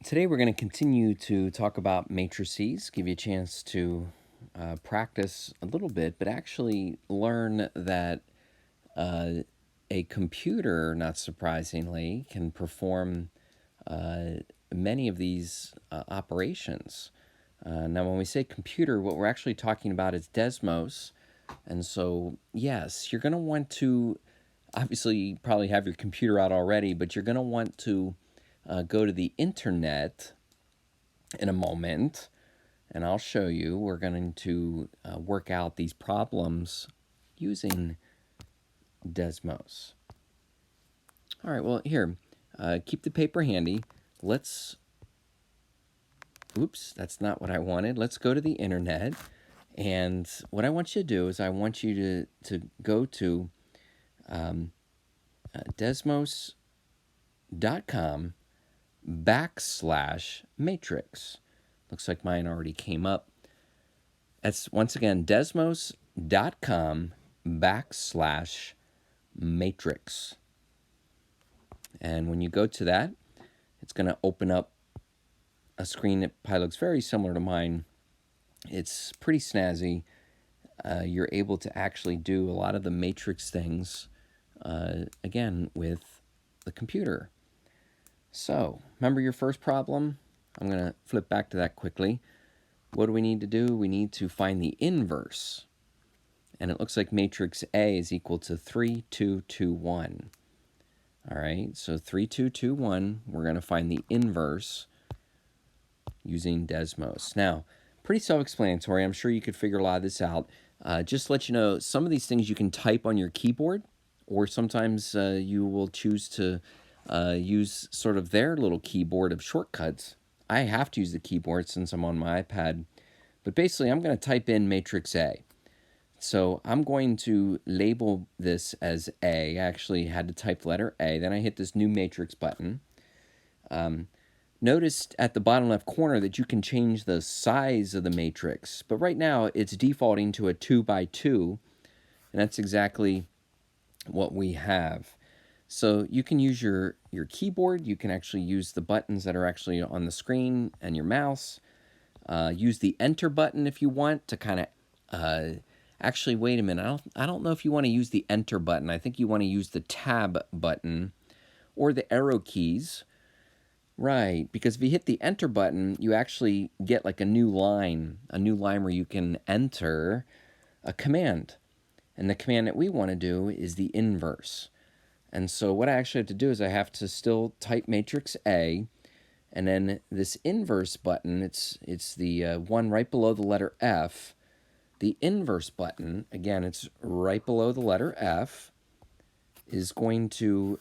Today we're going to continue to talk about matrices, give you a chance to practice a little bit, but actually learn that uh, a computer, not surprisingly, can perform many of these operations. Now, when we say computer, what we're actually talking about is Desmos. And so, yes, you're going to want to, obviously, you probably have your computer out already, but you're going to want to go to the internet in a moment, and I'll show you. We're going to work out these problems using Desmos. All right, well, here, keep the paper handy. Oops, that's not what I wanted. Let's go to the internet. And what I want you to do is I want you to go to desmos.com/matrix. Looks like mine already came up. That's once again desmos.com/matrix. And when you go to that, it's going to open up a screen that probably looks very similar to mine. It's pretty snazzy. You're able to actually do a lot of the matrix things, again, with the computer. So, remember your first problem? I'm going to flip back to that quickly. What do we need to do? We need to find the inverse. And it looks like matrix A is equal to 3, 2, 2, 1. All right, so 3, 2, 2, 1. We're going to find the inverse using Desmos. Now, pretty self-explanatory. I'm sure you could figure a lot of this out. Just to let you know, some of these things you can type on your keyboard, or sometimes you will choose to use sort of their little keyboard of shortcuts. I have to use the keyboard since I'm on my iPad. But basically, I'm going to type in matrix A. So I'm going to label this as A. I actually had to type the letter A. Then I hit this new matrix button. Notice at the bottom left corner that you can change the size of the matrix. But right now, it's defaulting to a 2 by 2. And that's exactly what we have. So you can use your keyboard. You can actually use the buttons that are actually on the screen and your mouse. Use the enter button if you want to kind of... actually, wait a minute. I don't know if you want to use the enter button. I think you want to use the tab button or the arrow keys. Right, because if you hit the enter button, you actually get like a new line where you can enter a command. And the command that we want to do is the inverse. And so what I actually have to do is I have to still type matrix A, and then this inverse button, it's the one right below the letter F. The inverse button, again, it's right below the letter F, is going to,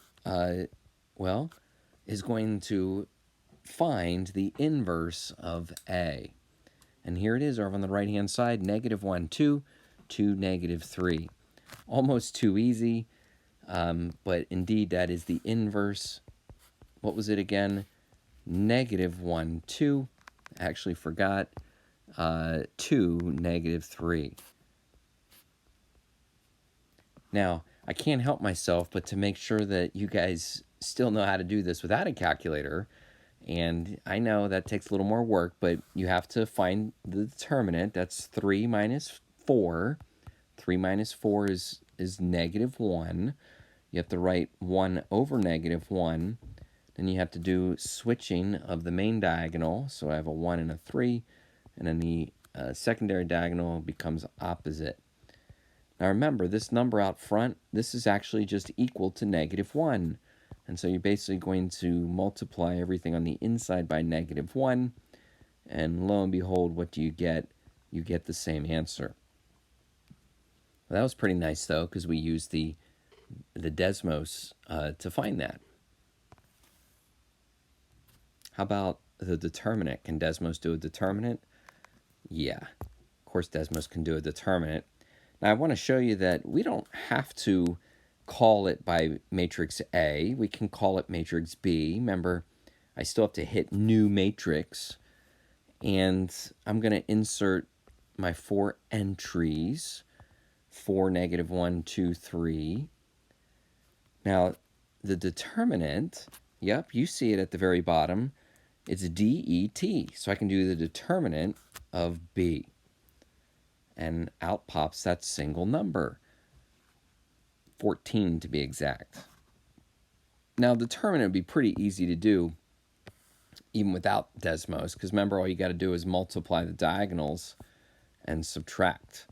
find the inverse of A. And here it is over on the right-hand side, -1, 2, 2, -3. Almost too easy, but indeed that is the inverse. What was it again? -1, 2. I actually forgot. 2, -3. Now, I can't help myself but to make sure that you guys still know how to do this without a calculator. And I know that takes a little more work, but you have to find the determinant. That's 3 minus 4. 3 minus 4 is -1. You have to write 1 over -1. Then you have to do switching of the main diagonal. So I have a 1 and a 3. And then the secondary diagonal becomes opposite. Now remember, this number out front, this is actually just equal to -1. And so you're basically going to multiply everything on the inside by -1. And lo and behold, what do you get? You get the same answer. Well, that was pretty nice, though, because we used the Desmos to find that. How about the determinant? Can Desmos do a determinant? Yeah, of course Desmos can do a determinant. Now I want to show you that we don't have to call it by matrix A. We can call it matrix B. Remember, I still have to hit new matrix. And I'm going to insert my 4 entries. 4, -1, 2, 3. Now, the determinant, yep, you see it at the very bottom. It's DET. So I can do the determinant of B. And out pops that single number, 14 to be exact. Now, determinant would be pretty easy to do even without Desmos, because remember, all you got to do is multiply the diagonals and subtract.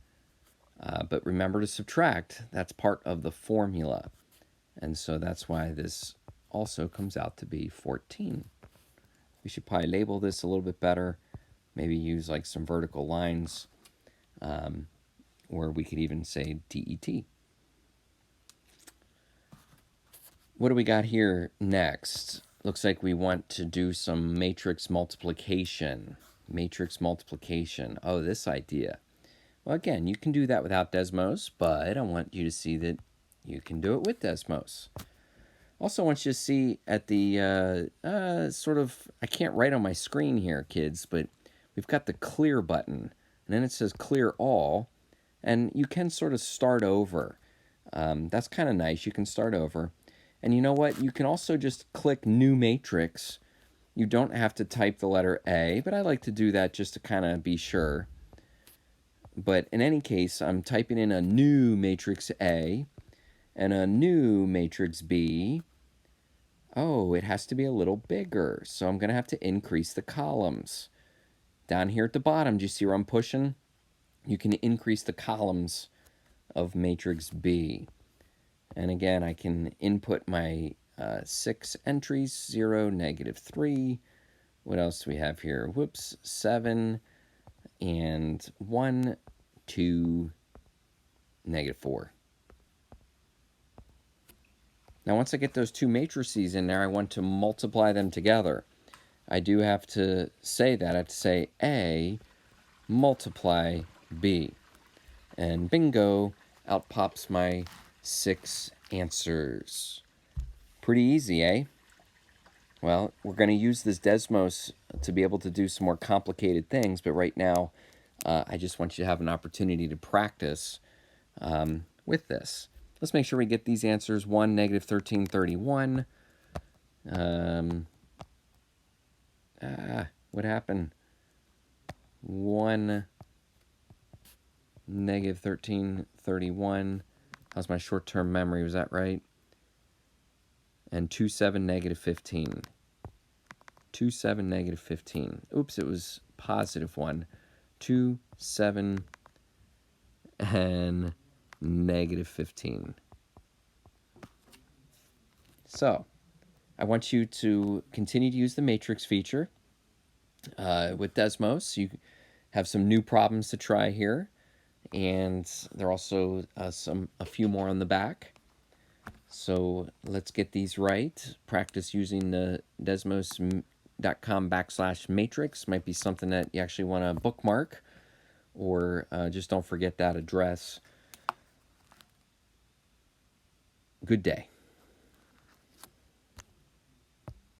But remember to subtract, that's part of the formula. And so that's why this also comes out to be 14. We should probably label this a little bit better, maybe use like some vertical lines, or we could even say DET. What do we got here next? Looks like we want to do some matrix multiplication. Matrix multiplication. Oh, this idea. Well, again, you can do that without Desmos, but I want you to see that you can do it with Desmos. Also want you to see at the sort of, I can't write on my screen here, kids, but we've got the clear button, and then it says clear all, and you can sort of start over. That's kind of nice. You can start over. And you know what? You can also just click New Matrix. You don't have to type the letter A, but I like to do that just to kind of be sure. But in any case, I'm typing in a new matrix A and a new matrix B. Oh, it has to be a little bigger, so I'm going to have to increase the columns. Down here at the bottom, do you see where I'm pushing? You can increase the columns of matrix B. And again, I can input my 6 entries, 0, -3. What else do we have here? Whoops, 7, and 1, 2, -4. Now, once I get those two matrices in there, I want to multiply them together. I do have to say that. I have to say A multiply B. And bingo, out pops my 6 answers. Pretty easy, eh? Well, we're going to use this Desmos to be able to do some more complicated things, but right now, I just want you to have an opportunity to practice with this. Let's make sure we get these answers. 1, -1331. What happened? 1, -1331. How's my short-term memory? Was that right? And 2, 7, -15. 2, 7, -15. Oops, it was +1. 2, 7, and -15. So, I want you to continue to use the matrix feature with Desmos. You have some new problems to try here, and there are also a few more on the back. So let's get these right. Practice using the desmos.com/matrix. Might be something that you actually want to bookmark, or just don't forget that address. Good day.